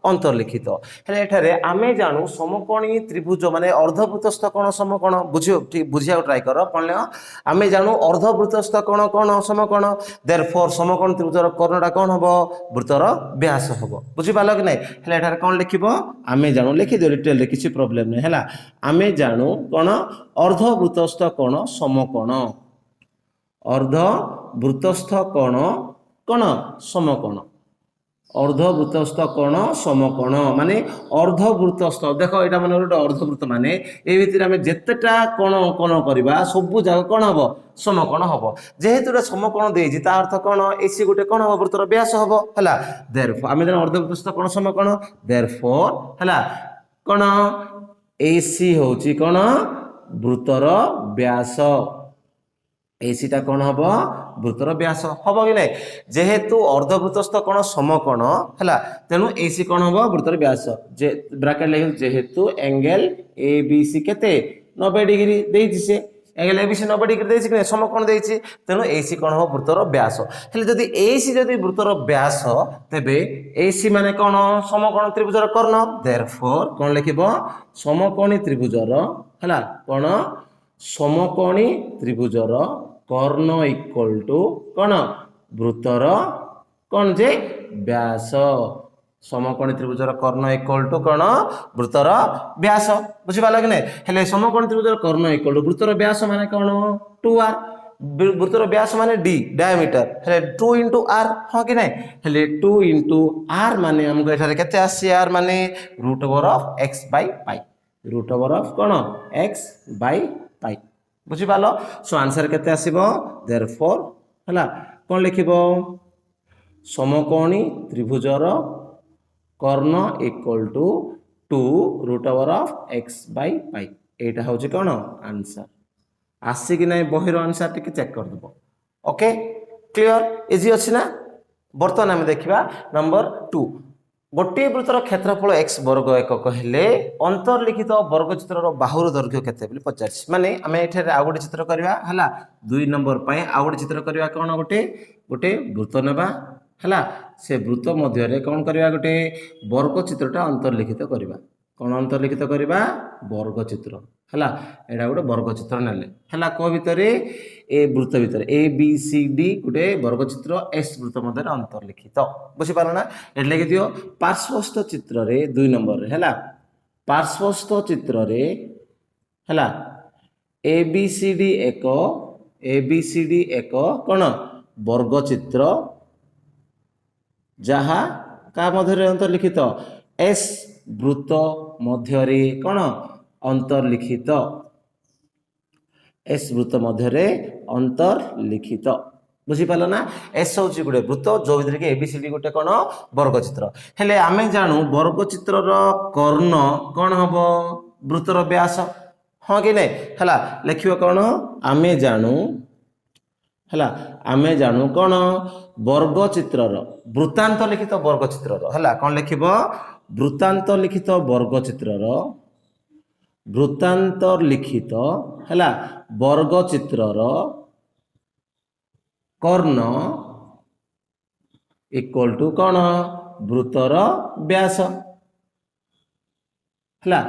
अंतर्लिखित हेले एठारे आमे जानू समकोणी त्रिभुज माने अर्धवृत्तस्थ कोण समकोण बुझियो ठीक बुझिया ट्राई करो कोन आमे जानू अर्धवृत्तस्थ कोण कोण समकोण देयरफॉर समकोण त्रिभुजर कर्णटा कोन हबो वृत्तर व्यास हबो बुझी पालो कि नै हेले एठारे कोन लिखिबो आमे जानू लिखि दियो डिटेल रे किछि प्रॉब्लम नै हैला आमे जानू कोन अर्धवृत्तस्थ कोण समकोण अर्धवृत्तस्थ कोण कोण समकोण अर्धवृत्तस्थ कोण समकोण माने अर्धवृत्तस्थ देखो एटा माने गोटे अर्धवृत्त माने ए भितर हम जेतेटा कोण अंकन करबा सब जगह कोण हबो समकोण हबो जेहेतु समकोण देइछि ता अर्थ कोण एसी गोटे कोण हबो वृत्तर व्यास हबो हला देयरफॉर हम जन अर्धवृत्तस्थ कोण समकोण देयरफॉर हला कोण एसी होची कोण वृत्तर व्यास एसीटा कोन हबो वृत्तर व्यास हबो कि नै जेहेतु अर्धवृत्तस्थ कोन समकोण हला तेनु एसी कोन हबो वृत्तर व्यास जे ब्रैकेट लगे जेहेतु एंगल एबीसी केते 90 डिग्री देइछि से एंगल एबीसी 90 डिग्री देइछि कि समकोण देइछि तेनु एसी कोन हबो वृत्तर व्यास हेले जदी एसी जदी वृत्तर व्यास तबे एसी माने कोन समकोण त्रिभुजर कर्ण देयरफॉर कोन लिखिबो समकोणी त्रिभुजर हला कोन समकोणी त्रिभुजर कर्ण इक्वल टू कोन वृत्तर कोन जे व्यास समकोणी त्रिभुजर कर्ण इक्वल टू कौन वृत्तर व्यास बुझिपाल कि नहीं हेले समकोणी त्रिभुजर कर्ण इक्वल टू वृत्तर व्यास माने कौन 2r वृत्तर व्यास माने d डायमीटर हेले 2 into r हाँ कि नहीं हेले 2 into r माने हमको एठारे केते आसी r माने root over of x by pi root over of कौन x by पाई बुझिपाल सो आंसर केते आसीबो देयरफॉर हला कोन लिखिबो समकोणी त्रिभुजर कर्ण equal to 2 root over of x by pi एटा होची कोन आंसर आसी कि नहीं बहिर आंसर टिके चेक कर दबो ओके क्लियर इजी अछि ना बर्तमान हम देखिबा नंबर 2 गोटे वृत्तर क्षेत्रफल x वर्ग एकक हेले अंतर्लिखित वर्गचित्रर बाहुर दैर्घ्य केते बोली पचारछि माने आमे एठे आ गोटे चित्र करबा हला 2 नंबर पय आ गोटे चित्र करबा कोन गोटे वृत्त नेबा हला से वृत्त मध्य रे कोन करबा गोटे वर्गचित्रटा अंतर्लिखित करबा कोन अंतर्लिखित करबा वर्गचित्र हला एडा गोटे वर्गचित्र नेले हला को भितरे ए वृत्त भितर ए बी सी डी गोटे वर्गचित्र एस वृत्त मध्य अंतर्लिखित बुझी पारो ना एट लिखि दियो पार्श्वस्थ चित्र रे 2 नंबर रे हला पार्श्वस्थ चित्र रे हला ए बी सी डी एक कोन वर्गचित्र जहा का मध्य अंतर्लिखित एस वृत्त मध्य रे कोन अंतर्लिखित एस वृत्त मध्य अंतर्लिखित बुझीपाल ना एस हूँ गोटे वृत्त जो भर के एबीसीडी गोटे कौन वर्गचित्र हेले आमे जानू वर्गचित्र कर्ण कौन हम वृत्तर व्यास हाँ कि नहीं है लिखियो कौन आमे जानू है आमे जानू कौन वर्गचित्र वृत्तांत लिखित वर्गचित्र है कौन लिख वृत्तांत लिखित वर्गचित्र वृत्तांत लिखित है वर्गचित्रर कर्ण इक्वल टू कौन वृत्तर व्यास है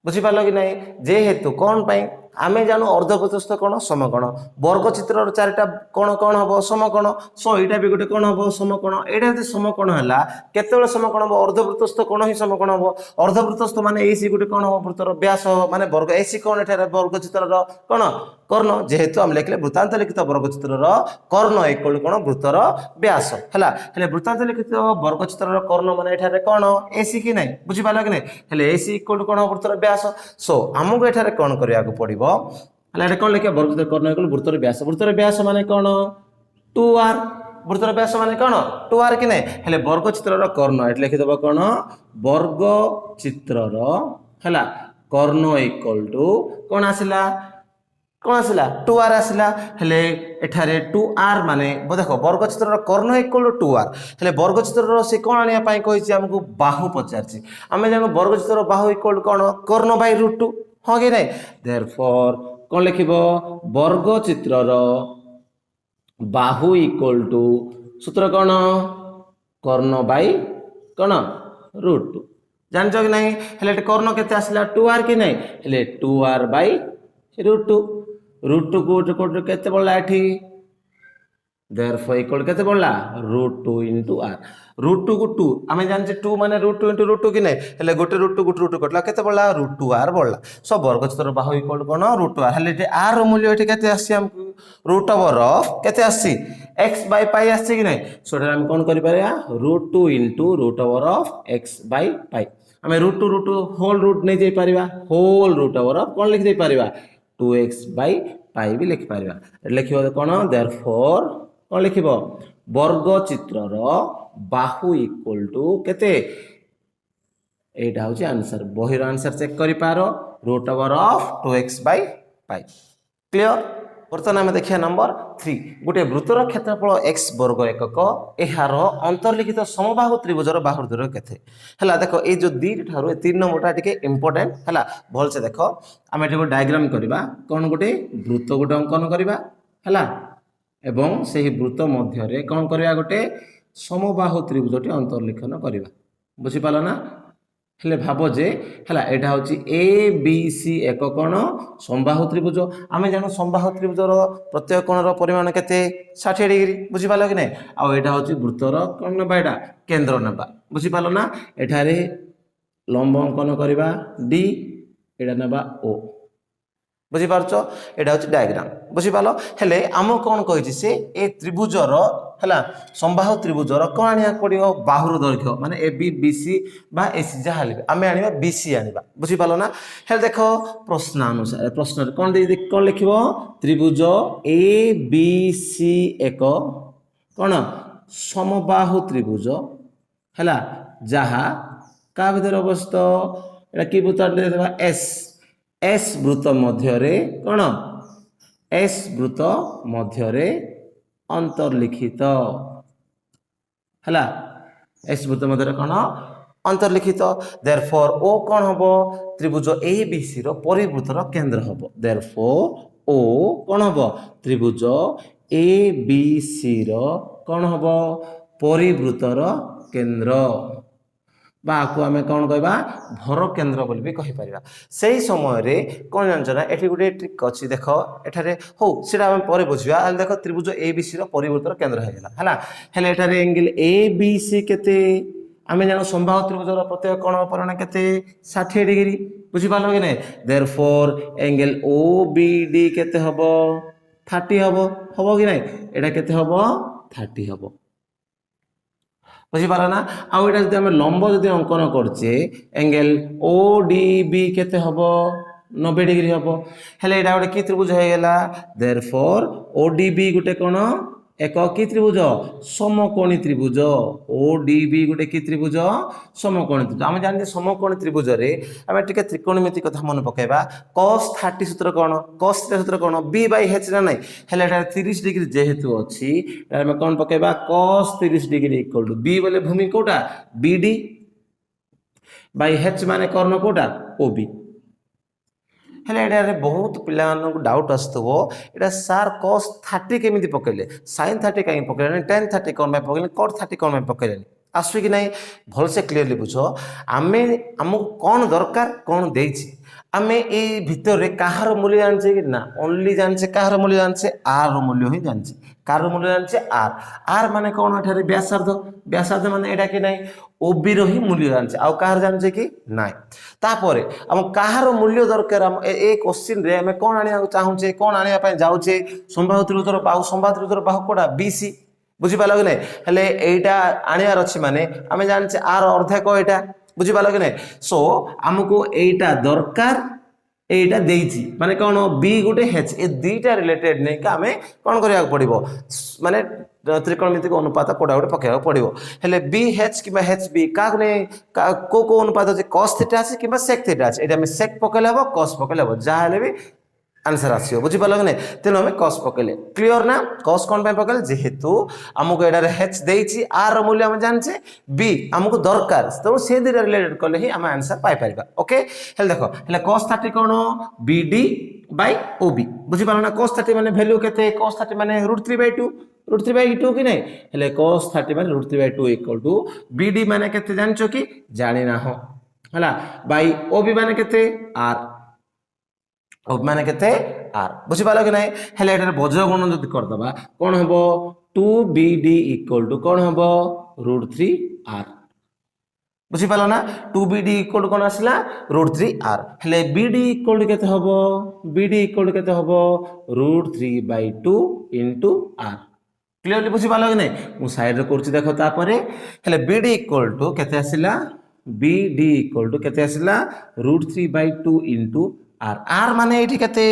बुझीपाल कि नहीं जेहेतु कौन पाई आमे जानू अर्धप्रतस्थ कोण समकोण वर्गचित्र चारिटा कोण कोण हम समकोण सो यहाँ भी गोटे कौन हम समकोण यहाँ जो समकोण है केतल समकोण हम अर्धप्रतस्थ कोण ही समकोण हम अर्धप्रतस्थ माने एसी गोटे कौन हम वृत्तर व्यास माने वर्ग एसी कौन एठार वर्गचित्र कौन कर्ण जेहेतु आम लिखले वृत्तांत लिखित वर्गचित्र कर्ण इक्वल कौन वृत्तर व्यास है वृत्तांत लिखित वर्गचित्र कर्ण माने एठार कौन एसी कि नहीं बुझीपाल कि नहीं एसी इक्वल कौन वृत्तर व्यास सो आमको एठार कौन करने पड़ो कौन लिखा वर्गचित्र कर्ण इक्वल वृत्तर व्यास माने कौन 2r वृत्तर व्यास माने कौन 2r कि नहीं हेले वर्गचित्र कर्ण एट लिखिदेव कौन वर्गचित्र है कर्ण इक्वल टू कौन आसला कौन आसला 2r आसला हेले एठारे 2r माने देखो वर्गचित्र कर्ण इक्वल टू 2r हेले वर्गचित्र से कौन आनिया पाई कहिछि हमकु बाहु पचारछि आमे जानो वर्गचित्र बाहु इक्वल कौन कर्ण बाय √2 हाँ कि नहीं देयरफॉर कौन लिखिबो वर्गचित्रर बाहु इक्वल टू सूत्र कौन कर्ण बाय कौन √2 जान कि नहीं हेले कर्ण केते आसला 2r कि नहीं हेले 2r बाय √2 को केते बोलला एठी देयरफॉर इक्वल केते बोलला √2 into r √2 को 2 आमे जानचे 2 माने √2 into √2 कि नहीं हेले गोटे √2 गुट √2 कटला केते बोलला √2r बोलला सो वर्गचित्र बाहु इक्वल कोन √2r हेले r रो मूल्य एठी केते आसी हमकु रूट ओवर ऑफ केते आसी x by pi आसी कि नहीं सो हम कोन करि पारिया √2 into root over of x by pi आमे √2 होल रूट नहीं जाई परिबा होल रूट ओवर ऑफ कोन लिख जाई परिबा 2x by pi भी लिख परिबा लिखिबो कोन देयरफॉर कौन लिख वर्गचित्रर बाहु इक्वल टू केते एटा होची आंसर बहिर आंसर चेक करि पारो root over of 2x by pi clear बर्तमान आम देखिए नंबर 3 गोटे वृत्तर क्षेत्रफल x वर्ग एकक एहार अंतर्लिखित समबाहु त्रिभुजर बाहुर दैर्घ्य केते हला देखो ए जो 2 ठारो 3 नंबरटा टिके इंपोर्टेंट हला भल से देखो आम एठी डायग्राम करबा कोन गोटे वृत्त गोटे अंकन करबा हला एवं सही वृत्त मध्य कौन करवा गोटे समबाहु त्रिभुजटी अंतर्लिखन करवा बुझीपाल ना हेले भाव जे है यहाँ हूँ ए बी सी एक कोण समबाहु त्रिभुज आम जानू समबाहु त्रिभुजर प्रत्येक कोणर परिमाण के 60 डिग्री बुझीपाल कि नहीं आउ यहाँ हूँ वृत्तर कौन ना यहाँ केन्द्र ना बुझीपाल ना एठारे लंब अंकन करवा डी एटा ना ओ बुझीपारच एटा हूँ डायग्राम बुझीपाल हेले आम कौन कही से ए त्रिभुजर है समबाहु त्रिभुजर कौन आने पड़ो बाहुर दैर्घ्य माने ए बी बी सी बा ए सी जहाँ आम आने बी सी आने बुझीपाल ना हेले देख प्रश्न अनुसार प्रश्न कौन कौन लिख त्रिभुज ए बी सी एक कौन समबाहु त्रिभुज है जहाँ क्या भितर अवस्थित एटा कि वृत्त एस एस वृत्त मध्य कौन एस वृत्त मध्य अंतर्लिखित है एस वृत्त मध्य कौन अंतर्लिखित देयरफॉर ओ कौन हम त्रिभुज ए बी सी परिवृत्तर केन्द्र हम देयरफॉर ओ कौन हम त्रिभुज ए बी सी कौन हम परिवृत्तर केन्द्र बाको आम कौन कहवा भर केन्द्र बोली भी कहि परिबा से समय रे कौन जानछ ना एठी गुटे ट्रिक अछि देख एठारे हो सेटा हम परे बुझिया देख त्रिभुज ए बी सी परिवर्तन केन्द्र हे गेला हला हेले एठारे एंगल ए बी सी केते आमे जानो समबाहु त्रिभुजर प्रत्येक कोण परिमाण केते 60 डिग्री बुझि पालो कि नै therefore angle O B D केते हबो 30 हबो कि नै एटा केते हबो 30 हबो बुझीपार ना आउ यहाँ जब लंब जब अंकन करचे एंगल ओ डी बी केते हम 90 डिग्री हम हेले एटा गोटे कि त्रिभुज हो गला देयरफॉर ओ डी बी गोटे कौन एक कि त्रिभुज समकोणी त्रिभुज ओ डी बी गोटे कि त्रिभुज समकोणी त्रिभुज आम जानते समकोणी त्रिभुज रे आम टिके त्रिकोणमिति कथा मन पकेबा cos 30 सूत्र कौन cos थीटा सूत्र कौन b बाय h ना नहीं हेले एटा 30 डिग्री जेहेतु अछि आम कौन पकेबा cos 30 degree equal to b बोले भूमि कोटा bd बाय h माने कर्ण कोटा ob हेले एटारे बहुत पिला डाउट आसुव एटा सार cos 30 केमिति पकेले sin 30 कहीं पकेले tan 30 कौन में पकेले cot 30 कौन में पकेले आसु कि नहीं भल से क्लियरली बुझ आमे हमको कौन दरकार कौन देछि आमे ए भितर रे काहार मूल्य जानछे कि ना ओनली जानछे काहार मूल्य जानछे आर रो मूल्य ही जानछे कार मूल्य जानछे आर आर माने कौन एठारे व्यासार्ध माने एटा कि नहीं ओबी रो ही मूल्य जानछे आ काहार जानछे कि नाही तापरे हम काहार मूल्य दरकार हम ए क्वेश्चन रे हमें कौन आनिया चाहूछे कौन आनिया पय जाउछे समबाहु त्रिभुजर बाहु कोडा बीसी बुझी पालो कि नहीं हेले एटा आनियार अछि माने हमें जानछे आर अर्धेक एटा बुझी पालो कि नहीं सो हमको एटा दरकार एटा देइछि माने कौन बी गुटे एच ए दुईटा रिलेटेड नहीं का हमें कौन करिया पड़िबो माने त्रिकोणमितिक अनुपात कोडा गुटे पकेया पड़िबो हेले बी एच किबा एच बी का ने को अनुपात जे cos थीटा अछि किबा sec थीटा अछि एटा हमें sec पकेले हबो cos पकेले हबो जा हेले भी आंसर आसियो बुझी पालो कि नहीं तेनो हमें cos पकेले क्लियर ना cos कोन पे पकेले जेहेतु हमको एडा रे h देइछि r रो मूल्य हम जानछे b हमको दरकार तो से दिरा रिलेटेड करले ही हम आंसर पाई परिबा ओके हेले देखो हेले cos 30 कोन bd बाय ob बुझी पालो ना cos 30 माने वैल्यू केते cos 30 माने √3/2 √3/2 कि नहीं हेले cos 30 माने √3/2 इक्वल टू bd माने केते जानछो कि जानि ना हो हला बाय ob माने केते r ob माने केते r बुझी पालो कि नहीं हेले एटार बज्र गुणन जदि कर दबा कोन हबो 2bd इक्वल टू कोन हबो √3r बुझी पालो ना 2bd इक्वल टू कोन आसला √3r हेले bd इक्वल टू केते हबो bd इक्वल टू केते हबो √3/2 इनटू r क्लियरली बुझी पालो कि नहीं मु साइड रे करछि देखो तापरे हेले bd इक्वल टू केते आसिला bd इक्वल टू केते आसिला √3/2 इनटू r r माने एठी केते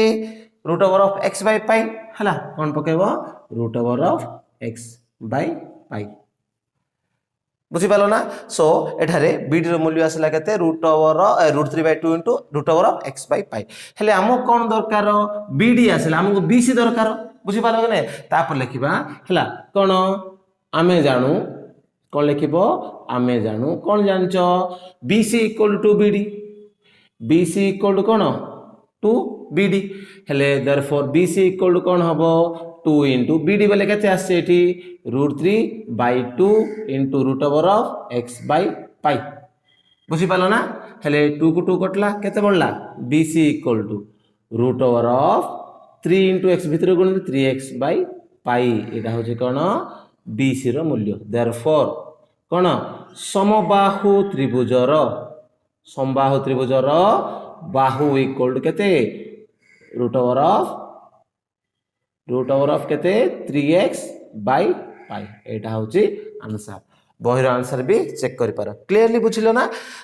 √x/π हला कोन पकेबो √x/π बुझी पालो ना सो एठारे bd रो मूल्य आसला केते √3/2 इनटू √x/π हेले हमो कोन दरकार bd आसला हमको bc दरकार बुझी पालो कि नै तापर लिखिबा हला कोन आमे जानू कोन लिखिबो आमे जानू कोन जानचो bc equal to bd bc equal to कोन 2bd हेले देयरफॉर bc इक्वल टू कोन हबो 2 इनटू bd बोले केते आसे एठी √3/2 इनटू √x/π बुझीपाल ना हेले 2 को 2 कटला केते बढ़ला BC equal to root over of 3 into X भितर गुण 3x बाई पाई एटा होचे कौन BC रो मूल्य देयरफॉर कौन समबाहु त्रिभुजर बाहु इक्वल टू केते रूट ओवर ऑफ केते 3x बाई पाई एटा होची आंसर बहिर आंसर भी चेक कर पार क्लियरली बुझिलो ना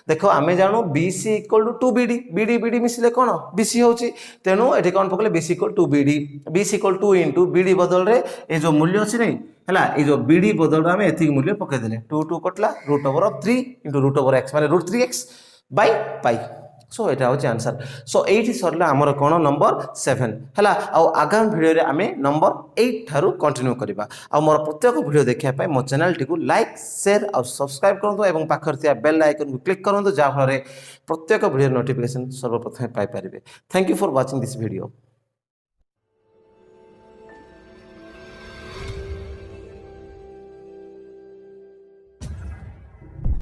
देखो आमे जानो BC equal to 2BD BD BD मिसिले कोन BC होची तेनु एठी कोन पकले BC equal to BD BC equal to into BD बदल रे ए जो मूल्य अछि नै हला ए जो BD बदल रे आमे एथि मूल्य पके देले 2 2 कटला root over of 3 into root over x माने root 3x by pi so एटा होची आंसर सो एठी सरला हमर कोन नंबर 7 हला आ आगामी वीडियो रे आमे नंबर 8 थारु कंटिन्यू करबा आ मोर प्रत्येक वीडियो देखिया पाए मो चैनल टी को लाइक शेयर और सब्सक्राइब करंतु एवं पाखर थिया बेल आइकन को क्लिक करंतु जा फଳରେ प्रत्येक वीडियो नोटिफिकेशन सर्वप्रथम पाई परिबे thank you for watching this video.